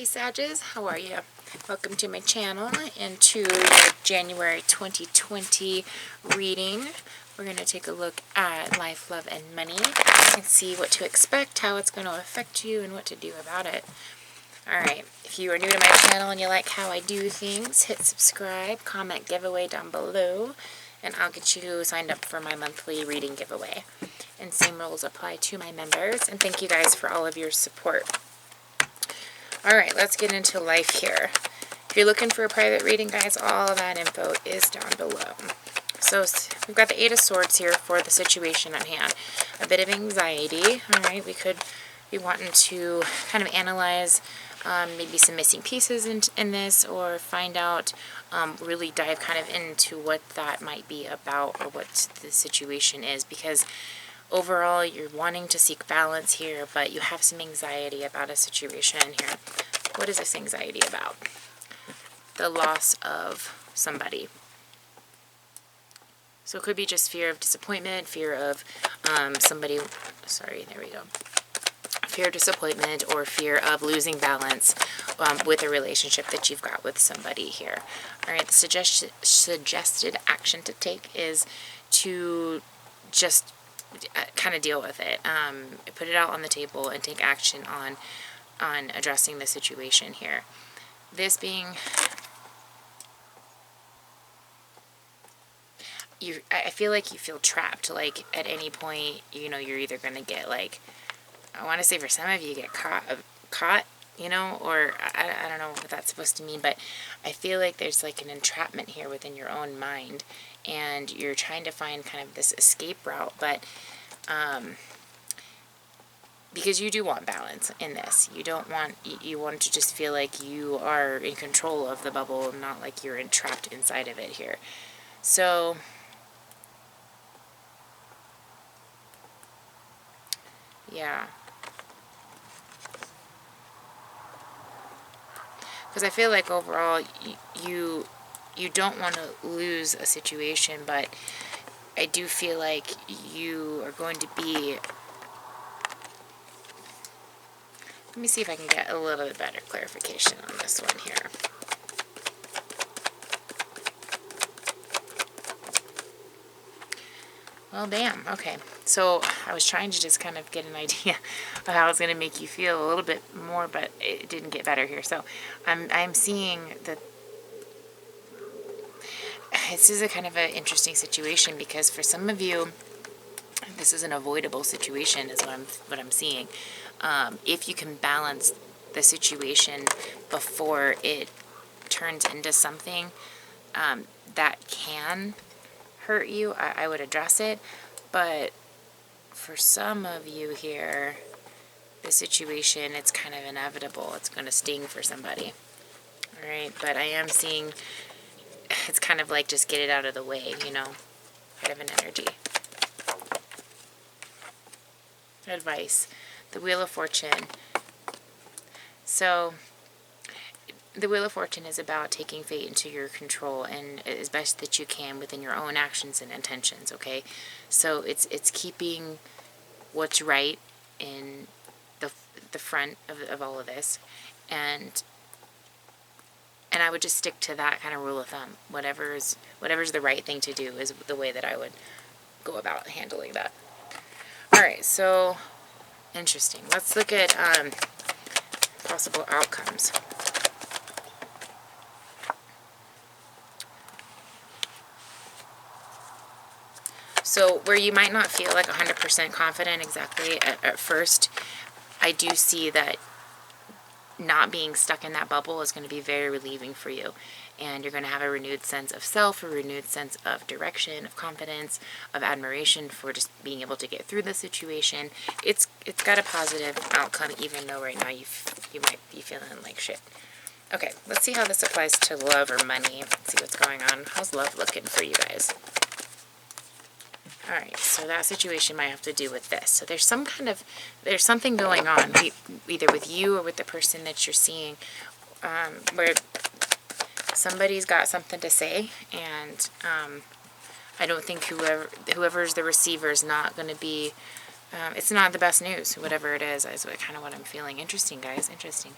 Sages, how are you? Welcome to my channel and to your January 2020 reading. We're going to take a look at life, love, and money and see what to expect, how it's going to affect you, and what to do about it. Alright, if you are new to my channel and you like how I do things, hit subscribe, comment giveaway down below, and I'll get you signed up for my monthly reading giveaway. And same rules apply to my members, and thank you guys for all of your support. Alright, let's get into life here. If you're looking for a private reading, guys, all of that info is down below. So we've got the Eight of Swords here for the situation at hand. A bit of anxiety. Alright, we could be wanting to kind of analyze maybe some missing pieces in this, or find out, really dive kind of into what that might be about, or what the situation is, because overall you're wanting to seek balance here, but you have some anxiety about a situation here. What is this anxiety about? The loss of somebody. So it could be just fear of disappointment, fear of somebody, sorry, there we go. Fear of disappointment, or fear of losing balance with a relationship that you've got with somebody here. Alright, the suggested action to take is to just kind of deal with it. Put it out on the table and take action on addressing the situation here. This being, I feel like you feel trapped. Like at any point, you know, you're either going to get, like, I want to say for some of you, get caught, you know, or I don't know what that's supposed to mean, but I feel like there's like an entrapment here within your own mind, and you're trying to find kind of this escape route, but because you do want balance in this. You don't want, you want to just feel like you are in control of the bubble, not like you're entrapped inside of it here. So yeah. Because I feel like overall you don't want to lose a situation, but I do feel like you are going to be, let me see if I can get a little bit better clarification on this one here. Well, damn, okay. So I was trying to just kind of get an idea of how it's going to make you feel a little bit more, but it didn't get better here. So I'm seeing that this is a kind of an interesting situation, because for some of you, this is an avoidable situation is what I'm seeing. If you can balance the situation before it turns into something that can hurt you, I would address it. But for some of you here, the situation, it's kind of inevitable. It's going to sting for somebody. All right, but I am seeing it's kind of like just get it out of the way, you know, kind of an energy. Advice. The Wheel of Fortune. So the Wheel of Fortune is about taking fate into your control, and as best that you can within your own actions and intentions, okay? So it's keeping what's right in the front of all of this, and I would just stick to that kind of rule of thumb. Whatever's the right thing to do is the way that I would go about handling that. Alright, so interesting. Let's look at possible outcomes. So where you might not feel like 100% confident exactly at first, I do see that not being stuck in that bubble is going to be very relieving for you. And you're going to have a renewed sense of self, a renewed sense of direction, of confidence, of admiration for just being able to get through the situation. It's got a positive outcome, even though right now you might be feeling like shit. Okay, let's see how this applies to love or money. Let's see what's going on. How's love looking for you guys? Alright, so that situation might have to do with this. So there's something going on, either with you or with the person that you're seeing, where somebody's got something to say, and I don't think whoever's the receiver is not going to be, it's not the best news, whatever it is kind of what I'm feeling. Interesting, guys, interesting.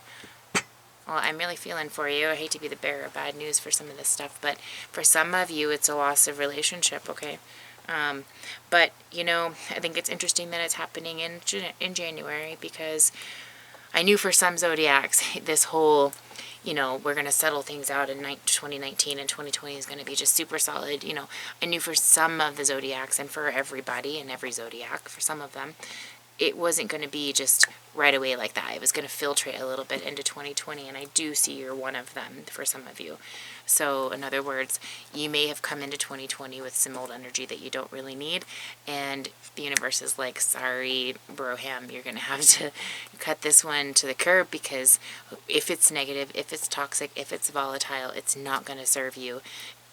Well, I'm really feeling for you. I hate to be the bearer of bad news for some of this stuff, but for some of you, it's a loss of relationship, okay? But, you know, I think it's interesting that it's happening in January, because I knew for some zodiacs, this whole, you know, we're going to settle things out in 2019 and 2020 is going to be just super solid. You know, I knew for some of the zodiacs, and for everybody in every zodiac, for some of them, it wasn't going to be just right away like that. It was going to filtrate a little bit into 2020, and I do see you're one of them for some of you. So, in other words, you may have come into 2020 with some old energy that you don't really need, and the universe is like, sorry, broham, you're going to have to cut this one to the curb, because if it's negative, if it's toxic, if it's volatile, it's not going to serve you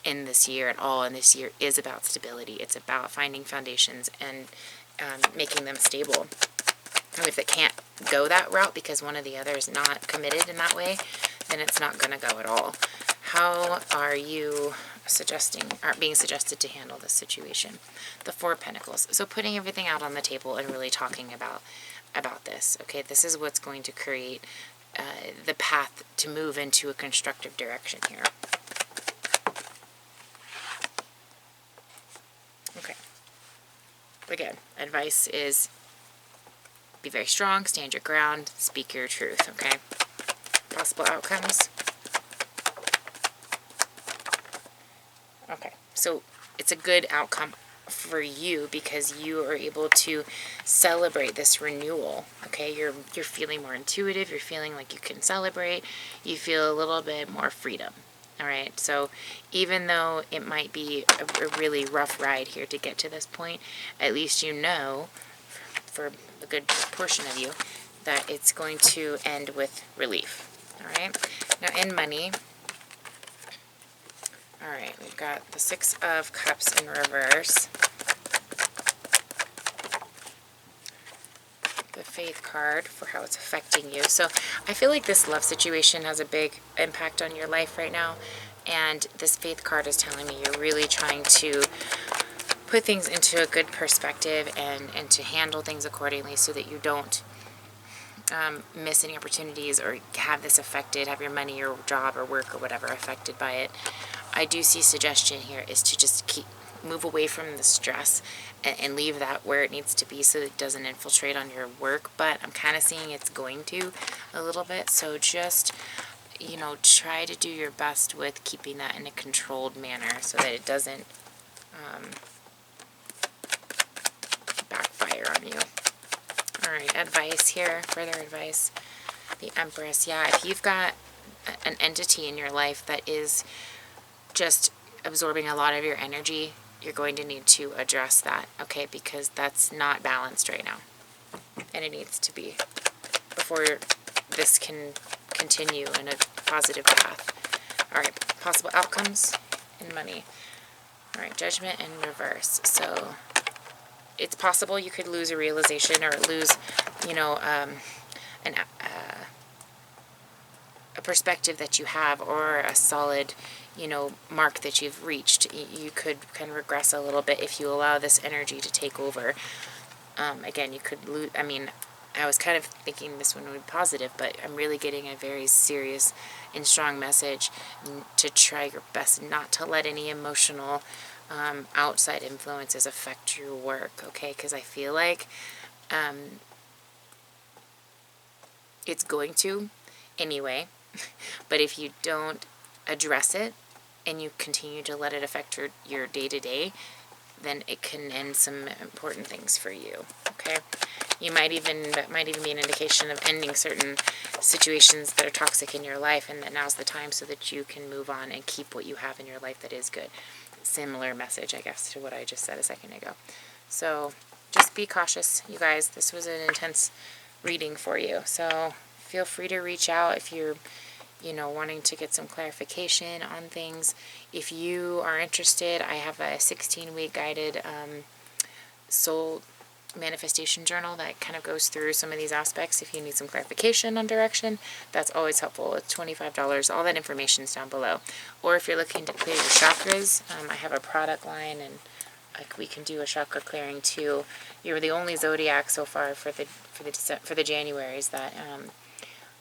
in this year at all. And this year is about stability. It's about finding foundations and making them stable. And if it can't go that route because one or the other is not committed in that way, then it's not going to go at all. How are you being suggested to handle this situation? The Four of Pentacles. So putting everything out on the table and really talking about this. Okay, this is what's going to create the path to move into a constructive direction here. Okay. Again, advice is be very strong, stand your ground, speak your truth, okay? Possible outcomes. Okay, so it's a good outcome for you because you are able to celebrate this renewal, okay? You're feeling more intuitive, you're feeling like you can celebrate, you feel a little bit more freedom. All right, so even though it might be a really rough ride here to get to this point, at least you know, for a good portion of you, that it's going to end with relief. All right, now in money, all right, we've got the Six of Cups in reverse, the Faith card for how it's affecting you. So I feel like this love situation has a big impact on your life right now, and this Faith card is telling me you're really trying to put things into a good perspective and to handle things accordingly so that you don't miss any opportunities or have this affected, have your money or job or work or whatever affected by it. I do see suggestion here is to just move away from the stress and leave that where it needs to be so it doesn't infiltrate on your work, but I'm kind of seeing it's going to a little bit, so just, you know, try to do your best with keeping that in a controlled manner so that it doesn't backfire on you. Alright, advice here, further advice. The Empress, yeah, if you've got an entity in your life that is just absorbing a lot of your energy, you're going to need to address that, okay, because that's not balanced right now, and it needs to be before this can continue in a positive path. Alright, possible outcomes in money. Alright, Judgment in reverse. So it's possible you could lose a realization or lose, you know, a perspective that you have or a solid, you know, mark that you've reached. You could kind of regress a little bit if you allow this energy to take over. Again, you could lose, I mean, I was kind of thinking this one would be positive, but I'm really getting a very serious and strong message to try your best not to let any emotional outside influences affect your work, okay? Because I feel like it's going to anyway, but if you don't address it and you continue to let it affect your day-to-day, then it can end some important things for you, okay? That might even be an indication of ending certain situations that are toxic in your life, and that now's the time so that you can move on and keep what you have in your life that is good. Similar message, I guess, to what I just said a second ago. So just be cautious, you guys. This was an intense reading for you. So feel free to reach out if you're, you know, wanting to get some clarification on things. If you are interested, I have a 16-week guided soul manifestation journal that kind of goes through some of these aspects. If you need some clarification on direction, that's always helpful. It's $25. All that information is down below. Or if you're looking to clear your chakras, I have a product line, and we can do a chakra clearing too. You're the only zodiac so far for the Januaries that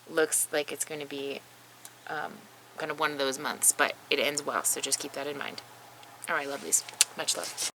looks like it's going to be kind of one of those months, but it ends well, so just keep that in mind. All right, lovelies. Much love.